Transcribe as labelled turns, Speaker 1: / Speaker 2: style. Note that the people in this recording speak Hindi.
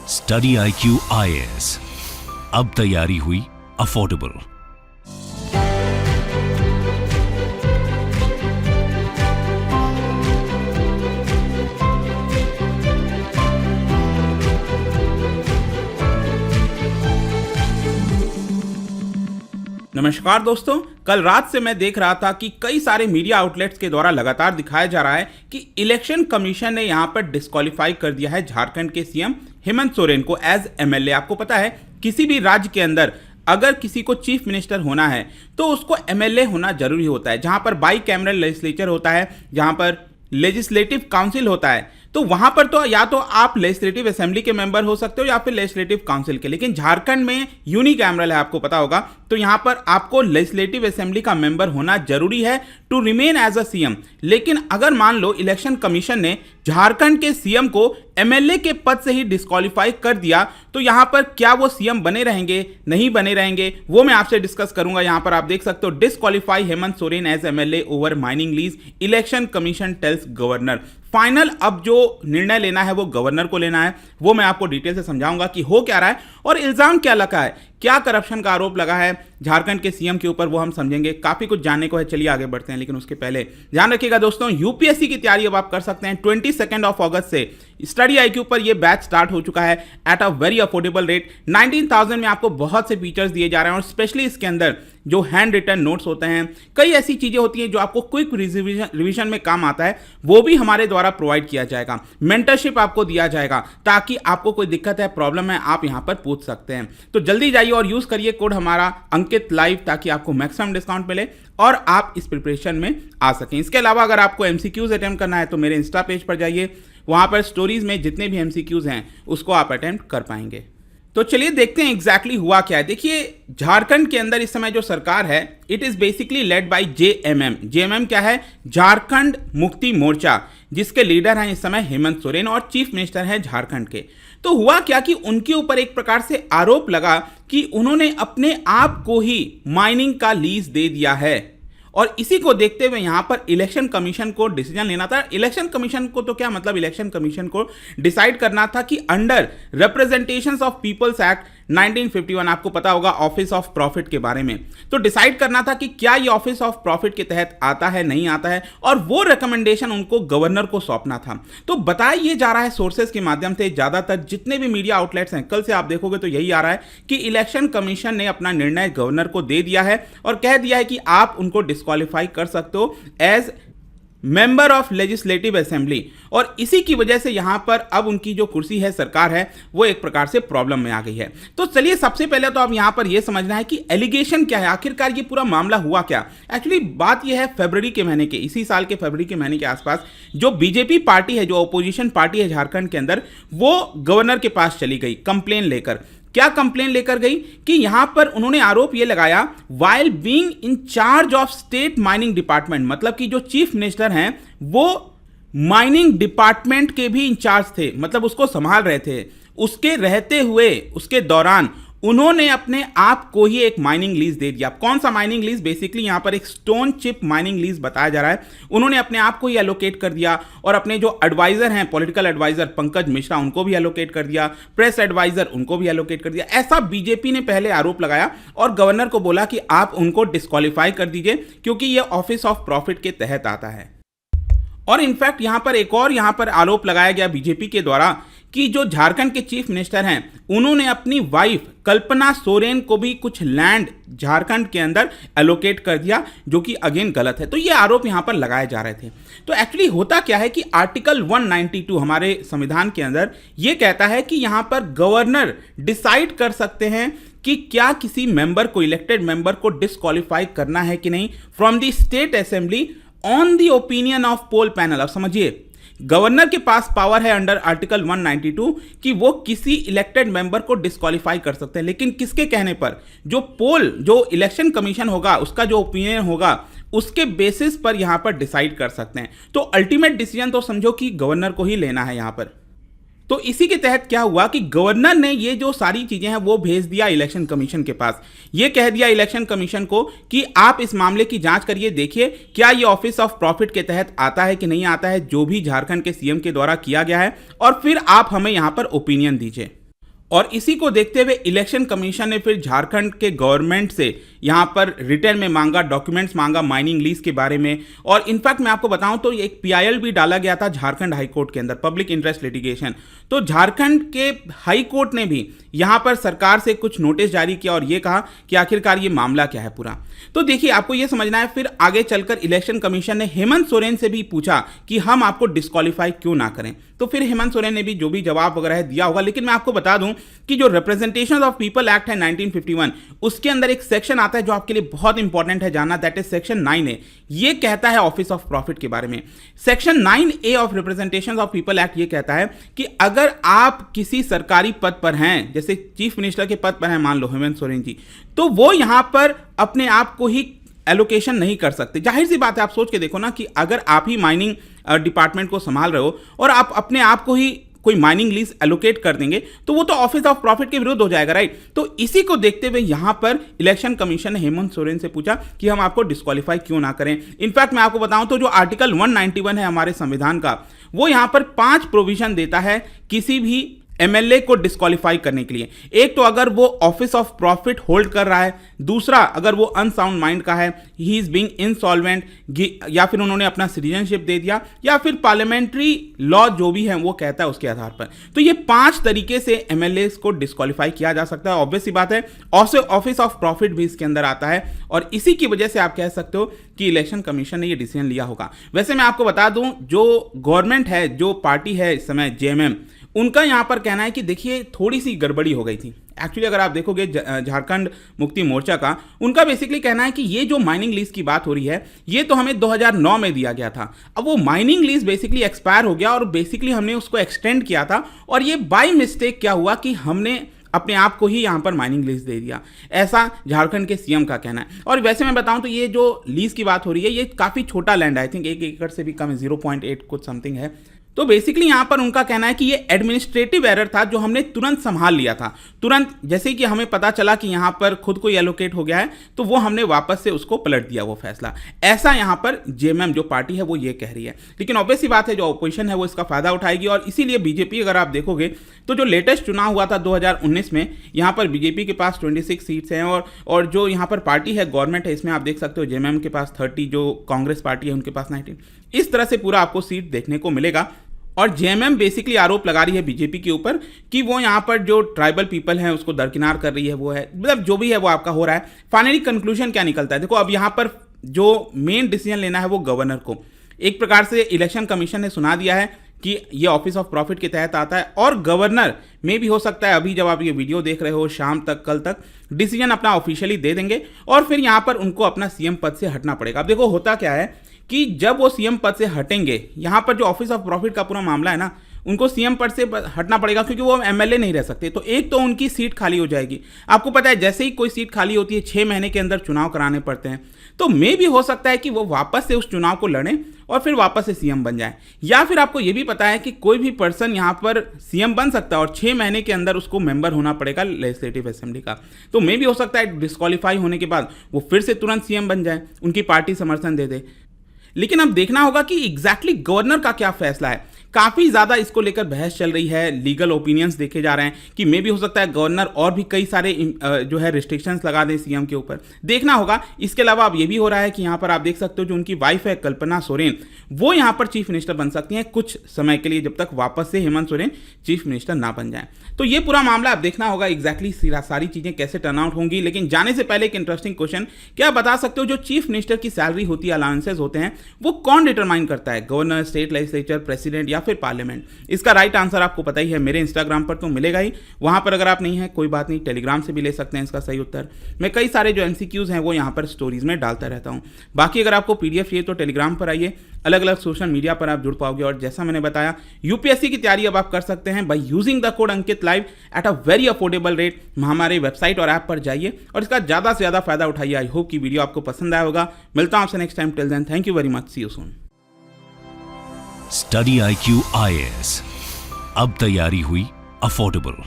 Speaker 1: स्टडी IQ IAS, अब तैयारी हुई अफोर्डेबल।
Speaker 2: नमस्कार दोस्तों, कल रात से मैं देख रहा था कि कई सारे मीडिया आउटलेट्स के द्वारा लगातार दिखाया जा रहा है कि इलेक्शन कमीशन ने यहां पर डिस्क्वालीफाई कर दिया है झारखंड के सीएम हेमंत सोरेन को एज एमएलए। आपको पता है किसी भी राज्य के अंदर अगर किसी को चीफ मिनिस्टर होना है तो उसको एमएलए होना जरूरी होता है। जहां पर बाई कैमरल लेजिस्लेचर होता है, जहां पर लेजिस्लेटिव काउंसिल होता है, तो वहां पर तो या तो आप लेजिस्लेटिव असेंबली के मेंबर हो सकते हो या फिर लेजिस्लेटिव काउंसिल के। लेकिन झारखंड में यूनिकैमरल है, आपको पता होगा, तो यहां पर आपको लेजिस्लेटिव असेंबली का मेंबर होना जरूरी है to remain as a CM. लेकिन अगर मान लो इलेक्शन कमीशन ने झारखंड के सीएम को एमएलए के पद से ही डिस्क्वालीफाई कर दिया, तो यहां पर क्या वो सीएम बने रहेंगे, नहीं बने रहेंगे, वो मैं आपसे डिस्कस करूंगा। यहां पर आप देख सकते हो, disqualify Hemant Soren as MLA over mining lease, election commission tells governor. Final अब जो निर्णय लेना है वो गवर्नर को लेना है, वो मैं आपको डिटेल से समझाऊंगा कि हो क्या रहा है और इल्जाम क्या लगा है, क्या करप्शन का आरोप लगा है झारखंड के सीएम के ऊपर, वो हम समझेंगे। काफी कुछ जानने को है, चलिए आगे बढ़ते हैं। लेकिन उसके पहले ध्यान रखिएगा दोस्तों, यूपीएससी की तैयारी अब आप कर सकते हैं। 22 अगस्त से स्टडी IQ पर ये बैच स्टार्ट हो चुका है at a very affordable rate. 19,000 में आपको बहुत से फीचर्स दिए जा रहे हैं और स्पेशली इसके अंदर जो हैंड रिटन नोट्स होते हैं, कई ऐसी चीजें होती हैं जो आपको क्विक रिवीजन में काम आता है, वो भी हमारे द्वारा प्रोवाइड किया जाएगा। मेंटरशिप आपको दिया जाएगा ताकि आपको कोई दिक्कत है, प्रॉब्लम है, आप यहां पर पूछ सकते हैं। तो जल्दी जाइए और यूज करिए कोड हमारा अंकित लाइव, ताकि आपको मैक्सिमम डिस्काउंट मिले और आप इस प्रिपरेशन में आ सकें। इसके अलावा अगर आपको MCQs अटेम्प्ट करना है तो मेरे इंस्टा पेज पर जाइए, वहां पर स्टोरीज में जितने भी MCQs हैं उसको आप अटेम्प्ट कर पाएंगे। तो चलिए देखते हैं एग्जैक्टली हुआ क्या है। देखिए, झारखंड के अंदर इस समय जो सरकार है, it is basically led by JMM। JMM क्या है? झारखंड मुक्ति मोर्चा, जिसके लीडर हैं इस समय हेमंत सोरेन और चीफ मिनिस्टर हैं झारखंड के। तो हुआ क्या कि उनके ऊपर एक प्रकार से आरोप लगा कि उन्होंने अपने आप को ही माइनिंग का लीज दे दिया है और इसी को देखते हुए यहां पर इलेक्शन कमीशन को डिसीजन लेना था। इलेक्शन कमीशन को तो क्या मतलब, इलेक्शन कमीशन को डिसाइड करना था कि under representations of people's act 1951, आपको पता होगा ऑफिस ऑफ प्रॉफिट के बारे में, तो डिसाइड करना था कि क्या ये ऑफिस ऑफ प्रॉफिट के तहत आता है, नहीं आता है, और वो रिकमेंडेशन उनको गवर्नर को सौंपना था। तो बताया ये जा रहा है सोर्सेज के माध्यम से, ज्यादातर जितने भी मीडिया आउटलेट्स हैं, कल से आप देखोगे तो यही आ रहा है कि इलेक्शन कमीशन ने अपना निर्णय गवर्नर को दे दिया है और कह दिया है कि आप उनको डिस्क्वालीफाई कर सकते हो as member of legislative assembly. और इसी की वजह से यहां पर अब उनकी जो कुर्सी है, सरकार है, वो एक प्रकार से प्रॉब्लम में आ गई है। तो चलिए सबसे पहले तो अब यहां पर यह समझना है कि एलिगेशन क्या है, आखिरकार ये पूरा मामला हुआ क्या। एक्चुअली बात यह है, फरवरी के महीने के, इसी साल के फरवरी के महीने के आसपास जो बीजेपी पार्टी है, जो अपोजिशन पार्टी है झारखंड के अंदर, वो गवर्नर के पास चली गई कंप्लेन लेकर। क्या कंप्लेन लेकर गई कि यहां पर उन्होंने आरोप यह लगाया, while being in charge of state mining department, मतलब कि जो चीफ मिनिस्टर हैं वो माइनिंग डिपार्टमेंट के भी इंचार्ज थे, मतलब उसको संभाल रहे थे। उसके रहते हुए, उसके दौरान उन्होंने अपने आप को ही एक माइनिंग लीज दे दिया। कौन सा माइनिंग लीज? बेसिकली यहां पर एक स्टोन चिप माइनिंग लीज बताया जा रहा है। उन्होंने अपने आप को ही एलोकेट कर दिया और अपने जो एडवाइजर हैं, पॉलिटिकल एडवाइजर पंकज मिश्रा, उनको भी एलोकेट कर दिया, प्रेस एडवाइजर उनको भी एलोकेट कर दिया। ऐसा बीजेपी ने पहले आरोप लगाया और गवर्नर को बोला कि आप उनको डिस्क्वालीफाई कर दीजिए क्योंकि यह ऑफिस ऑफ प्रॉफिट के तहत आता है। और इनफैक्ट यहां पर एक और यहां पर आरोप लगाया गया बीजेपी के द्वारा कि जो झारखंड के चीफ मिनिस्टर हैं, उन्होंने अपनी वाइफ कल्पना सोरेन को भी कुछ लैंड झारखंड के अंदर एलोकेट कर दिया, जो कि अगेन गलत है। तो ये आरोप यहां पर लगाए जा रहे थे। तो एक्चुअली होता क्या है कि आर्टिकल 192 हमारे संविधान के अंदर ये कहता है कि यहां पर गवर्नर डिसाइड कर सकते हैं कि क्या किसी मेंबर को, इलेक्टेड मेंबर को डिस्क्वालीफाई करना है कि नहीं from the state assembly on the opinion of poll panel. अब समझिए, गवर्नर के पास पावर है अंडर आर्टिकल 192 कि वो किसी इलेक्टेड मेंबर को डिस्क्वालीफाई कर सकते हैं, लेकिन किसके कहने पर? जो इलेक्शन कमीशन होगा, उसका जो ओपिनियन होगा, उसके बेसिस पर यहां पर डिसाइड कर सकते हैं। तो अल्टीमेट डिसीजन तो समझो कि गवर्नर को ही लेना है यहां पर। तो इसी के तहत क्या हुआ कि गवर्नर ने ये जो सारी चीजें हैं वो भेज दिया इलेक्शन कमीशन के पास। ये कह दिया इलेक्शन कमीशन को कि आप इस मामले की जांच करिए, देखिए क्या ये ऑफिस ऑफ प्रॉफिट के तहत आता है कि नहीं आता है, जो भी झारखंड के सीएम के द्वारा किया गया है, और फिर आप हमें यहां पर ओपिनियन दीजिए। और इसी को देखते हुए इलेक्शन कमीशन ने फिर झारखंड के गवर्नमेंट से यहाँ पर रिटर्न में मांगा, डॉक्यूमेंट्स मांगा माइनिंग लीज के बारे में। और इनफैक्ट मैं आपको बताऊं तो एक पीआईएल भी डाला गया था झारखंड हाई कोर्ट के अंदर, पब्लिक इंटरेस्ट लिटिगेशन। तो झारखंड के हाई कोर्ट ने भी यहाँ पर सरकार से कुछ नोटिस जारी किया और ये कहा कि आखिरकार ये मामला क्या है पूरा। तो देखिए, आपको ये समझना है, फिर आगे चलकर इलेक्शन कमीशन ने हेमंत सोरेन से भी पूछा कि हम आपको डिस्क्वालीफाई क्यों ना करें। तो फिर हेमंत सोरेन ने भी जो भी जवाब वगैरह दिया होगा। लेकिन मैं आपको बता दूं कि जो रिप्रेजेंटेशन ऑफ पीपल एक्ट है 1951, उसके अंदर एक सेक्शन आता है जो आपके लिए बहुत इंपॉर्टेंट है जानना, दैट इज सेक्शन 9A। ये कहता है ऑफिस ऑफ प्रॉफिट के बारे में। Section 9A of representation of people act ये कहता है कि अगर आप किसी सरकारी पद पर हैं, जैसे चीफ मिनिस्टर के पद पर हैं मान लो हेमंत सोरेन जी, तो वो यहां पर अपने आप को ही एलोकेशन नहीं कर सकते। जाहिर सी बात है, आप सोच के देखो ना कि अगर आप ही माइनिंग डिपार्टमेंट को संभाल रहे हो और आप अपने आप को ही कोई माइनिंग लीज एलोकेट कर देंगे तो वो तो ऑफिस ऑफ प्रॉफिट के विरुद्ध हो जाएगा, राइट। तो इसी को देखते हुए यहां पर इलेक्शन कमीशन ने हेमंत सोरेन से पूछा कि हम आपको डिस्क्वालीफाई क्यों ना करें। इनफैक्ट मैं आपको बताऊं तो जो आर्टिकल 191 है हमारे संविधान का, वो यहां पर 5 प्रोविजन देता है किसी भी एमएलए को डिस्क्वालीफाई करने के लिए। एक तो अगर वो ऑफिस ऑफ प्रॉफिट होल्ड कर रहा है, दूसरा अगर वो अनसाउंड माइंड का है, ही इज बीइंग इंसॉल्वेंट, या फिर उन्होंने अपना सिटीजनशिप दे दिया, या फिर पार्लियामेंट्री लॉ जो भी है वो कहता है उसके आधार पर। तो ये 5 तरीके से एमएलए को डिस्क्वालीफाई किया जा सकता है। ऑब्वियस सी बात है, ऑफिस ऑफ प्रॉफिट भी इसके अंदर आता है और इसी की वजह से आप कह सकते हो कि इलेक्शन कमीशन ने ये डिसीजन लिया होगा। वैसे मैं आपको बता दूं, जो गवर्नमेंट है, जो पार्टी है इस समय जेएमएम, उनका यहां पर कहना है कि देखिए थोड़ी सी गड़बड़ी हो गई थी। एक्चुअली अगर आप देखोगे झारखंड मुक्ति मोर्चा का, उनका बेसिकली कहना है कि ये जो माइनिंग लीज की बात हो रही है ये तो हमें 2009 में दिया गया था। अब वो माइनिंग लीज बेसिकली एक्सपायर हो गया और बेसिकली हमने उसको एक्सटेंड किया था और ये बाय मिस्टेक क्या हुआ कि हमने अपने आप को ही यहाँ पर माइनिंग लीज दे दिया, ऐसा झारखंड के सीएम का कहना है। और वैसे मैं बताऊं तो ये जो लीज की बात हो रही है ये काफ़ी छोटा लैंड है, आई थिंक 1 एकड़ से भी कम है, 0.8 कुछ समथिंग है। तो बेसिकली यहां पर उनका कहना है कि ये एडमिनिस्ट्रेटिव एरर था जो हमने तुरंत संभाल लिया था। तुरंत जैसे कि हमें पता चला कि यहां पर खुद को एलोकेट हो गया है तो वो हमने वापस से उसको पलट दिया वो फैसला। ऐसा यहां पर जेएमएम जो पार्टी है वो ये कह रही है। लेकिन ऑब्वियस सी बात है, जो ऑपोजिशन है वो इसका फायदा उठाएगी और इसीलिए बीजेपी, अगर आप देखोगे तो जो लेटेस्ट चुनाव हुआ था 2019 में, यहां पर बीजेपी के पास 26 सीट्स हैं और जो यहां पर पार्टी है, गवर्नमेंट है, इसमें आप देख सकते हो जेएमएम के पास 30, जो कांग्रेस पार्टी है उनके पास 19। इस तरह से पूरा आपको सीट देखने को मिलेगा। और जेएमएम बेसिकली आरोप लगा रही है बीजेपी के ऊपर कि वो यहाँ पर जो ट्राइबल पीपल हैं उसको दरकिनार कर रही है, वो है, मतलब जो भी है वो आपका हो रहा है। फाइनली कंक्लूजन क्या निकलता है, देखो अब यहाँ पर जो मेन डिसीजन लेना है वो गवर्नर को। एक प्रकार से इलेक्शन कमीशन ने सुना दिया है कि ये ऑफिस ऑफ प्रॉफिट के तहत आता है और गवर्नर में भी हो सकता है अभी जब आप ये वीडियो देख रहे हो शाम तक, कल तक डिसीजन अपना ऑफिशियली दे देंगे और फिर यहाँ पर उनको अपना सीएम पद से हटना पड़ेगा। अब देखो होता क्या है कि जब वो सीएम पद से हटेंगे, यहाँ पर जो ऑफिस ऑफ प्रॉफिट का पूरा मामला है ना, उनको सीएम पद से हटना पड़ेगा क्योंकि वो एमएलए नहीं रह सकते। तो एक तो उनकी सीट खाली हो जाएगी। आपको पता है जैसे ही कोई सीट खाली होती है 6 महीने के अंदर चुनाव कराने पड़ते हैं। तो मे भी हो सकता है कि वो वापस से उस चुनाव को लड़ें और फिर वापस से सीएम बन जाए। या फिर आपको ये भी पता है कि कोई भी पर्सन यहाँ पर सीएम बन सकता है और 6 महीने के अंदर उसको मेंबर होना पड़ेगा लेजिस्लेटिव असेंबली का। तो मे भी हो सकता है डिस्क्वालीफाई होने के बाद वो फिर से तुरंत सीएम बन जाए, उनकी पार्टी समर्थन दे दे। लेकिन अब देखना होगा कि एग्जैक्टली गवर्नर का क्या फैसला है। काफ़ी ज़्यादा इसको लेकर बहस चल रही है, लीगल ओपिनियंस देखे जा रहे हैं कि मे भी हो सकता है गवर्नर और भी कई सारे जो है रिस्ट्रिक्शंस लगा दें सीएम के ऊपर, देखना होगा। इसके अलावा अब ये भी हो रहा है कि यहाँ पर आप देख सकते हो जो उनकी वाइफ है कल्पना सोरेन, वो यहाँ पर चीफ मिनिस्टर बन सकती हैं कुछ समय के लिए, जब तक वापस से हेमंत सोरेन चीफ मिनिस्टर ना बन जाए। तो ये पूरा मामला अब देखना होगा एग्जैक्टली सारी चीज़ें कैसे टर्न आउट होंगी। लेकिन जाने से पहले एक इंटरेस्टिंग क्वेश्चन, क्या बता सकते हो जो चीफ मिनिस्टर की सैलरी होती है, अलाउंसेस होते हैं, वो कौन डिटरमाइन करता है, गवर्नर, स्टेट लेजिस्लेचर, प्रेसिडेंट या फिर पार्लियामेंट? इसका राइट आंसर आपको पता ही है, मेरे इंस्टाग्राम पर तो मिलेगा ही। वहां पर अगर आप नहीं है कोई बात नहीं, टेलीग्राम से भी ले सकते हैं इसका सही उत्तर। मैं कई सारे जो एमसीक्यूज हैं वो यहाँ पर स्टोरीज में डालता रहता हूँ। बाकी अगर आपको पीडीएफ चाहिए तो टेलीग्राम पर आइए, अलग अलग सोशल मीडिया पर आप जुड़ पाओगे। और जैसा मैंने बताया, यूपीएससी की तैयारी अब आप कर सकते हैं by using the code Ankit live at a very affordable rate. हमारे वेबसाइट और ऐप पर जाइए और इसका ज़्यादा से ज़्यादा फायदा उठाइए। आई होप कि वीडियो आपको पसंद आया होगा। मिलता हूँ आपसे next time. Till then, thank you very much, see you soon.
Speaker 1: Study IQ IAS, अब तैयारी हुई अफोर्डेबल।